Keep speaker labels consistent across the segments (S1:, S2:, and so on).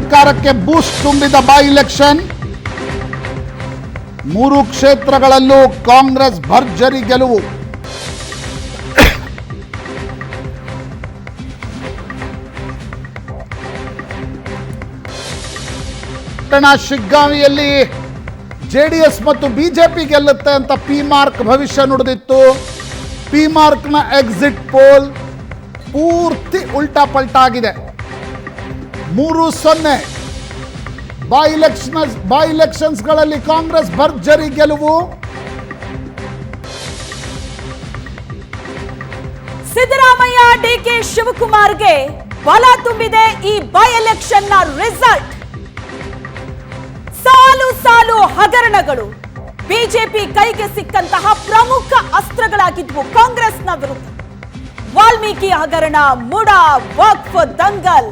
S1: ಸರ್ಕಾರಕ್ಕೆ ಬೂಸ್ಟ್ ತುಂಬಿದ by election. 3 ಕ್ಷೇತ್ರಗಳಲ್ಲೂ ಕಾಂಗ್ರೆಸ್ ಭರ್ಜರಿ ಗೆಲುವು. ಶಿಗ್ಗಾಂವಿಯಲ್ಲಿ ಜೆಡಿಎಸ್ ಮತ್ತು ಬಿಜೆಪಿ ಗೆಲ್ಲುತ್ತೆ ಅಂತ ಪಿ ಮಾರ್ಕ್ ಭವಿಷ್ಯ ನುಡಿದಿತ್ತು. ಪಿ ಮಾರ್ಕ್ನ ಎಕ್ಸಿಟ್ ಪೋಲ್ ಪೂರ್ತಿ ಉಲ್ಟಾ ಪಲ್ಟಾ ಆಗಿದೆ. 3-0 ಬೈ ಎಲೆಕ್ಷನ್ಸ್ಗಳಲ್ಲಿ ಕಾಂಗ್ರೆಸ್ ಭರ್ಜರಿ ಗೆಲುವು.
S2: ಸಿದ್ದರಾಮಯ್ಯ ಡಿಕೆ ಶಿವಕುಮಾರ್ಗೆ ಬಲ ತುಂಬಿದೆ ಈ ಬೈ ಎಲೆಕ್ಷನ್ ನ ರಿಸಲ್ಟ್. ಸಾಲು ಸಾಲು ಹಗರಣಗಳು ಬಿಜೆಪಿ ಕೈಗೆ ಸಿಕ್ಕಂತಹ ಪ್ರಮುಖ ಅಸ್ತ್ರಗಳಾಗಿದ್ವು ಕಾಂಗ್ರೆಸ್ನ ವಿರುದ್ಧ. ವಾಲ್ಮೀಕಿ ಹಗರಣ, ಮುಡಾ, ವಕ್ಫ್ ದಂಗಲ್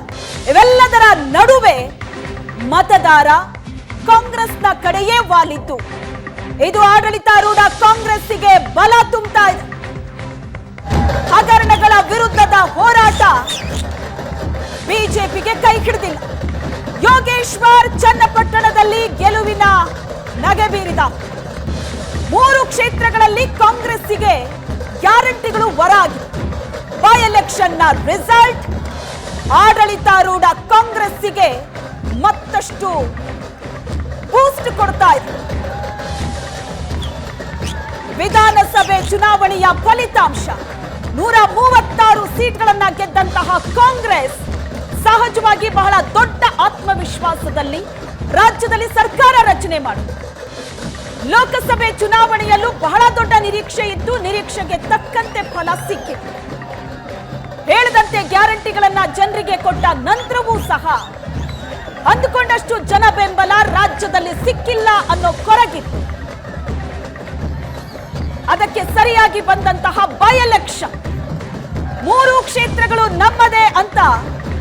S2: ಇವೆಲ್ಲದರ ನಡುವೆ ಮತದಾರ ಕಾಂಗ್ರೆಸ್ನ ಕಡೆಯೇ ವಾಲಿತ್ತು. ಇದು ಆಡಳಿತಾರೂಢ ಕಾಂಗ್ರೆಸ್ಸಿಗೆ ಬಲ ತುಂಬುತ್ತಾ ಇದೆ. ಹಗರಣಗಳ ವಿರುದ್ಧದ ಹೋರಾಟ ಬಿಜೆಪಿಗೆ ಕೈ ಹಿಡಿದಿಲ್ಲ. ಯೋಗೇಶ್ವರ್ ಚನ್ನಪಟ್ಟಣದಲ್ಲಿ ಗೆಲುವಿನ ನಗೆ ಬೀರಿದ. 3 ಕ್ಷೇತ್ರಗಳಲ್ಲಿ ಕಾಂಗ್ರೆಸ್ಸಿಗೆ ಗ್ಯಾರಂಟಿಗಳು ಹೊರಗಿವೆ. ಬೈ ಎಲೆಕ್ಷನ್ ನ ರಿಸಲ್ಟ್ ಆಡಳಿತಾರೂಢ ಕಾಂಗ್ರೆಸ್ಸಿಗೆ ಮತ್ತಷ್ಟು ಬೂಸ್ಟ್ ಕೊಡ್ತಾ ಇದೆ. ವಿಧಾನಸಭೆ ಚುನಾವಣೆಯ ಫಲಿತಾಂಶ 136 ಸೀಟ್ಗಳನ್ನ ಗೆದ್ದಂತಹ ಕಾಂಗ್ರೆಸ್ ಸಹಜವಾಗಿ ಬಹಳ ದೊಡ್ಡ ಆತ್ಮವಿಶ್ವಾಸದಲ್ಲಿ ರಾಜ್ಯದಲ್ಲಿ ಸರ್ಕಾರ ರಚನೆ ಮಾಡಿದೆ. ಲೋಕಸಭೆ ಚುನಾವಣೆಯಲ್ಲೂ ಬಹಳ ದೊಡ್ಡ ನಿರೀಕ್ಷೆ ಇದ್ದು, ನಿರೀಕ್ಷೆಗೆ ತಕ್ಕಂತೆ ಫಲ ಸಿಕ್ಕಿದೆ. ಹೇಳಿದಂತೆ ಗ್ಯಾರಂಟಿಗಳನ್ನ ಜನರಿಗೆ ಕೊಟ್ಟ ನಂತರವೂ ಸಹ ಅಂದುಕೊಂಡಷ್ಟು ಜನ ಬೆಂಬಲ ರಾಜ್ಯದಲ್ಲಿ ಸಿಕ್ಕಿಲ್ಲ ಅನ್ನೋ ಕೊರಗಿತ್ತು. ಅದಕ್ಕೆ ಸರಿಯಾಗಿ ಬಂದಂತಹ ಬೈ ಎಲೆಕ್ಷನ್ 3 ಕ್ಷೇತ್ರಗಳು ನಮ್ಮದೇ ಅಂತ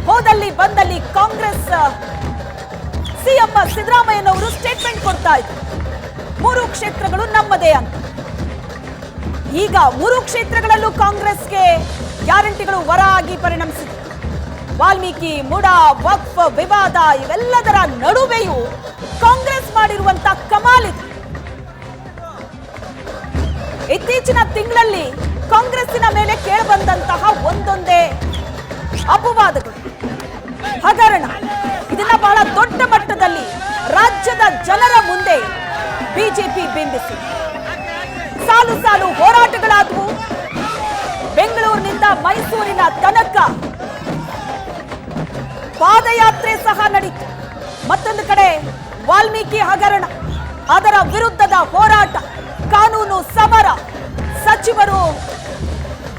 S2: ಹೋದಲ್ಲಿ ಬಂದಲ್ಲಿ ಕಾಂಗ್ರೆಸ್ ಸಿಎಂ ಸಿದ್ದರಾಮಯ್ಯನವರು ಸ್ಟೇಟ್ಮೆಂಟ್ ಕೊಡ್ತಾ ಇದ್ರು. 3 ಕ್ಷೇತ್ರಗಳು ನಮ್ಮದೇ ಅಂತ. ಈಗ 3 ಕ್ಷೇತ್ರಗಳಲ್ಲೂ ಕಾಂಗ್ರೆಸ್ಗೆ ಗ್ಯಾರಂಟಿಗಳು ಹೊರಗಿ ಪರಿಣಮಿಸಿದೆ. ವಾಲ್ಮೀಕಿ, ಮುಡಾ, ವಕ್ಫ್ ವಿವಾದ ಇವೆಲ್ಲದರ ನಡುವೆಯೂ ಕಾಂಗ್ರೆಸ್ ಮಾಡಿರುವಂತಹ ಕಮಾಲಿದೆ. ಇತ್ತೀಚಿನ ತಿಂಗಳಲ್ಲಿ ಕಾಂಗ್ರೆಸ್ಸಿನ ಮೇಲೆ ಕೇಳಿಬಂದಂತಹ ಒಂದೊಂದೇ ಅಪವಾದಗಳು, ಹಗರಣ, ಇದನ್ನ ಬಹಳ ದೊಡ್ಡ ಮಟ್ಟದಲ್ಲಿ ರಾಜ್ಯದ ಜನರ ಮುಂದೆ ಬಿಜೆಪಿ ಬಿಂಬಿಸಿ ಸಾಲು ಸಾಲು ಹೋರಾಟಗಳಾದವು. ಬೆಂಗಳೂರಿನಿಂದ ಮೈಸೂರಿನ ತನಕ ಪಾದಯಾತ್ರೆ ಸಹ ನಡೆಯಿತು. ಮತ್ತೊಂದು ಕಡೆ ವಾಲ್ಮೀಕಿ ಹಗರಣ, ಅದರ ವಿರುದ್ಧದ ಹೋರಾಟ, ಕಾನೂನು ಸಮರ, ಸಚಿವರು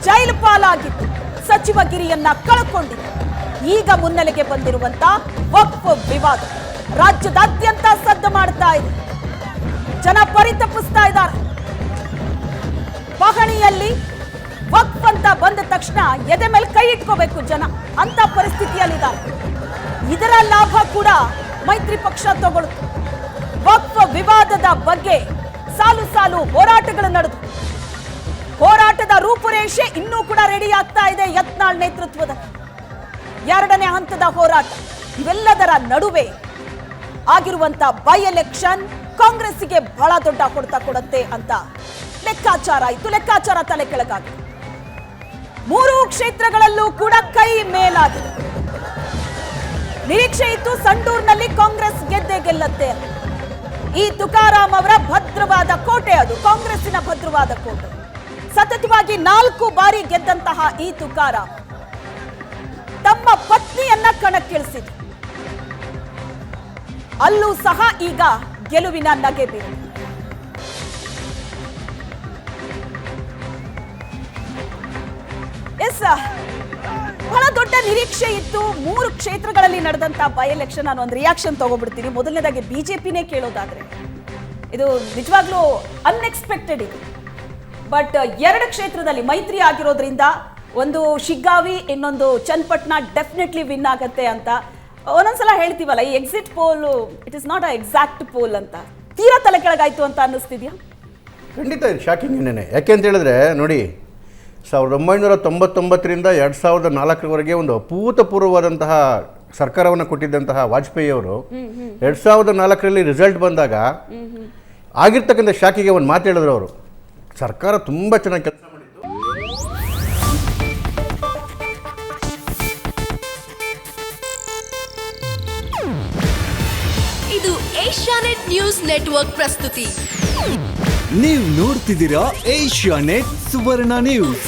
S2: ಜೈಲು ಪಾಲಾಗಿದ್ದು, ಸಚಿವಗಿರಿಯನ್ನ ಕಳ್ಕೊಂಡಿದ್ದು. ಈಗ ಮುನ್ನೆಲೆಗೆ ಬಂದಿರುವಂತ ವಕ್ಫ್ ವಿವಾದ ರಾಜ್ಯದಾದ್ಯಂತ ಸದ್ದು ಮಾಡ್ತಾ ಇದೆ. ಜನ ಪರಿತಪಿಸ್ತಾ ಇದ್ದಾರೆ. ಪಹಣಿಯಲ್ಲಿ ವಕ್ಫ್ ಅಂತ ಬಂದ ತಕ್ಷಣ ಎದೆ ಮೇಲೆ ಕೈ ಇಟ್ಕೋಬೇಕು ಜನ, ಅಂತ ಪರಿಸ್ಥಿತಿಯಲ್ಲಿದ್ದಾರೆ. ಇದರ ಲಾಭ ಕೂಡ ಮೈತ್ರಿ ಪಕ್ಷ ತಗೊಳ್ಳುತ್ತೆ. ವಕ್ಫ್ ವಿವಾದದ ಬಗ್ಗೆ ಸಾಲು ಸಾಲು ಹೋರಾಟಗಳು ನಡೆದು, ಹೋರಾಟದ ರೂಪುರೇಷೆ ಇನ್ನೂ ಕೂಡ ರೆಡಿ ಆಗ್ತಾ ಇದೆ ಯತ್ನಾಳ್ ನೇತೃತ್ವದ 2ನೇ ಹಂತದ ಹೋರಾಟ. ಇವೆಲ್ಲದರ ನಡುವೆ ಆಗಿರುವಂತ ಬೈ ಎಲೆಕ್ಷನ್ ಕಾಂಗ್ರೆಸ್ಸಿಗೆ ಬಹಳ ದೊಡ್ಡ ಹೊಡೆತ ಕೊಡುತ್ತೆ ಅಂತ ಲೆಕ್ಕಾಚಾರ ಇತ್ತು. ಲೆಕ್ಕಾಚಾರ ತಲೆ ಕೆಳಗಾಗಿದೆ. 3 ಕ್ಷೇತ್ರಗಳಲ್ಲೂ ಕೂಡ ಕೈ ಮೇಲಾಗಿದೆ. ನಿರೀಕ್ಷೆ ಇತ್ತು ಸಂಡೂರಿನಲ್ಲಿ ಕಾಂಗ್ರೆಸ್ ಗೆದ್ದೇ ಗೆಲ್ಲತ್ತೆ. ಈ ತುಕಾರಾಮ್ ಅವರ ಭದ್ರವಾದ ಕೋಟೆ, ಅದು ಕಾಂಗ್ರೆಸ್ಸಿನ ಭದ್ರವಾದ ಕೋಟೆ. ಸತತವಾಗಿ 4 ಬಾರಿ ಗೆದ್ದಂತಹ ಈ ತುಕಾರಾಮ್ ತಮ್ಮ ಪತ್ನಿಯನ್ನ ಕಣಕ್ಕಿಳಿಸಿದ್ರು. ಅಲ್ಲೂ ಸಹ ಈಗ ಗೆಲುವಿನ ನಗೆ ಬೀರಿದೆ. ಬಹಳ ದೊಡ್ಡ ನಿರೀಕ್ಷೆ ಇತ್ತು. 3 ಕ್ಷೇತ್ರಗಳಲ್ಲಿ ನಡೆದಂತ ಬೈ ಎಲೆಕ್ಷನ್. ನಾನು ಒಂದು ರಿಯಾಕ್ಷನ್ ತಗೋಬಿಡ್ತೀನಿ. ಮೊದಲನೇದಾಗಿ ಬಿಜೆಪಿನೇ ಕೇಳೋದಾದ್ರೆ ಇದು ನಿಜವಾಗ್ಲೂ ಅನ್ಎಕ್ಸ್ಪೆಕ್ಟೆಡ್ ಇದು. ಬಟ್ 2 ಕ್ಷೇತ್ರದಲ್ಲಿ ಮೈತ್ರಿ ಆಗಿರೋದ್ರಿಂದ, ಒಂದು ಶಿಗ್ಗಾವಿ, ಇನ್ನೊಂದು ಚನ್ನಪಟ್ಟಣ ಡೆಫಿನೆಟ್ಲಿ ವಿನ್ ಆಗತ್ತೆ ಅಂತ ಒಂದೊಂದ್ಸಲ ಹೇಳ್ತೀವಲ್ಲ, ಈ exit poll it is not a exact poll ಅಂತ. ತೀರಾ ತಲೆ ಕೆಳಗಾಯ್ತು ಅಂತ ಅನ್ನಿಸ್ತಿದ್ಯಾ?
S3: ಖಂಡಿತ ಇದು ಶಾಕಿಂಗ್ ಏನೇನೆ. ಯಾಕೆ ಅಂತ ಹೇಳಿದ್ರೆ ನೋಡಿ, 1999ರಿಂದ 2004ವರೆಗೆ ಒಂದು ಅಭೂತಪೂರ್ವವಾದಂತಹ ಸರ್ಕಾರವನ್ನು ಕೊಟ್ಟಿದ್ದಂತಹ ವಾಜಪೇಯಿ ಅವರು 2004ರಲ್ಲಿ ರಿಸಲ್ಟ್ ಬಂದಾಗ ಆಗಿರ್ತಕ್ಕಂಥ ಶಾಕಿಗೆ ಒಂದು ಮಾತು ಹೇಳಿದ್ರು ಅವರು. ಸರ್ಕಾರ ತುಂಬ ಚೆನ್ನಾಗಿ ಕೆಲಸ ಮಾಡಿತ್ತು.
S4: ಇದು ಏಷ್ಯಾನೆಟ್ ನ್ಯೂಸ್ ನೆಟ್ವರ್ಕ್ ಪ್ರಸ್ತುತಿ.
S5: ನೀವು ನೋಡ್ತಿದ್ದೀರಾ ಏಷ್ಯಾನೆಟ್ ಸುವರ್ಣ ನ್ಯೂಸ್.